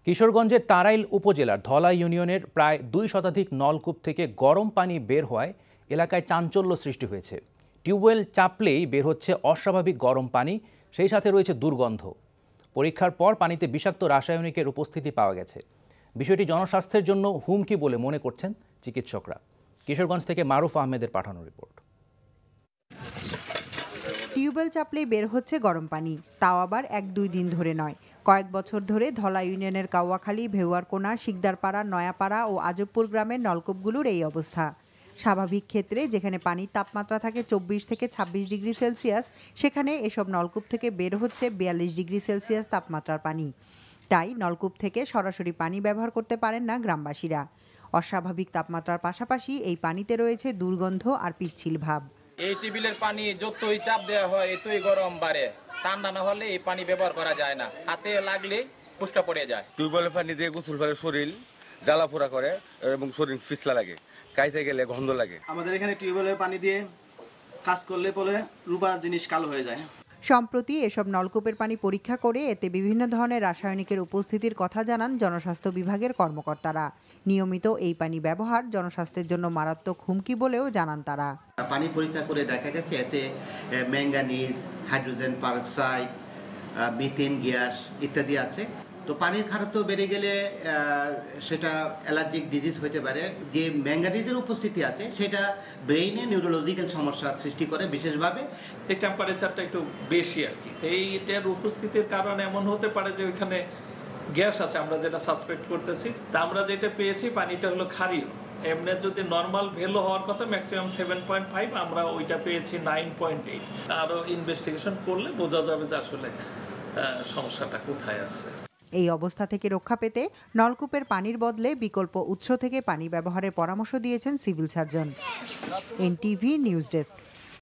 কিশোরগঞ্জের তারাইল উপজেলার ধলা ইউনিয়নের প্রায় 2 শতাধিক নলকূপ থেকে গরম পানি বের হওয়ায় এলাকায় চাঞ্চল্য সৃষ্টি হয়েছে। টিউবওয়েল চাপলেই বের হচ্ছে অস্বাভাবিক গরম পানি, সেই সাথে রয়েছে দুর্গন্ধ। পরীক্ষার পর পানিতে বিষাক্ত রাসায়নিকের উপস্থিতি পাওয়া গেছে। বিষয়টি জনস্বাস্থ্যের জন্য হুমকি বলে মনে করছেন চিকিৎসকরা। কিশোরগঞ্জ থেকে মারুফ আহমেদের পাঠানো রিপোর্ট। টিউবওয়েল চাপলেই বের হচ্ছে গরম পানি, তাও আবার 1-2 দিন ধরে নয়। কয়েক বছর ধরে ধলা ইউনিয়নের কাওয়াখালী, ভেউয়ারকোনা, শিকদারপাড়া, নয়াপাড়া ও আজবপুর গ্রামের নলকূপগুলোর এই অবস্থা। স্বাভাবিক ক্ষেত্রে যেখানে পানির তাপমাত্রা থাকে 24 থেকে 26 ডিগ্রি সেলসিয়াস, সেখানে এসব নলকূপ থেকে বের হচ্ছে 42 ডিগ্রি সেলসিয়াস তাপমাত্রার পানি। তাই নলকূপ থেকে সরাসরি পানি ব্যবহার করতে পারেন না গ্রামবাসীরা। অস্বাভাবিক তাপমাত্রার পাশাপাশি এই পানিতে রয়েছে দুর্গন্ধ আর পিচ্ছিল ভাব। এই টিউবওয়েলের পানি যতই চাপ দেওয়া হয় এতই গরম বাড়ে। ঠান্ডা না হলে এই পানি ব্যবহার করা যায় না, হাতে লাগলে ফুসকা পড়ে যায়। টিউবওয়েলের পানি দিয়ে গোসল ফেলে শরীর জ্বালাপোড়া করে এবং শরীর ফিসলা লাগে, খাইতে গেলে গন্ধ লাগে। আমাদের এখানে টিউবওয়েলের পানি দিয়ে কাজ করলে পরে রূপার জিনিস কালো হয়ে যায়। সম্প্রতি এসব নলকূপের পানি পরীক্ষা করে এতে বিভিন্ন ধরনের রাসায়নিকের উপস্থিতির কথা জানান জনস্বাস্থ্য বিভাগের কর্মকর্তারা। নিয়মিত এই পানি ব্যবহার জনস্বাস্থ্যের জন্য মারাত্মক হুমকি বলেও জানান তারা। পানি পরীক্ষা করে দেখা গেছে এতে manganese, hydrogen peroxide, methane gas ইত্যাদি আছে। তো পানির খারত্ব বেড়ে গেলে সেটা অ্যালার্জিক ডিজিজ হতে পারে। যে ম্যাঙ্গানিজের উপস্থিতি আছে সেটা ব্রেইনে নিউরোলজিক্যাল সমস্যার সৃষ্টি করে বিশেষভাবে। এই টেম্পারেচারটা একটু বেশি আর কি, এইটার উপস্থিতির কারণে এমন হতে পারে যে ওইখানে গ্যাস আছে, আমরা যেটা সাসপেক্ট করতেছি। তা আমরা যেটা পেয়েছি পানিটা হলো ক্ষারীয়। এমনি যদি নর্মাল ভ্যালু হওয়ার কথা ম্যাক্সিমাম 7.5, আমরা ওইটা পেয়েছি 9.8। আরও ইনভেস্টিগেশন করলে বোঝা যাবে যে আসলে সমস্যাটা কোথায় আছে। এই অবস্থা থেকে রক্ষা পেতে নলকূপের পানির বদলে বিকল্প উৎস থেকে পানি ব্যবহারের পরামর্শ দিয়েছেন civil surgeon. NTV news desk.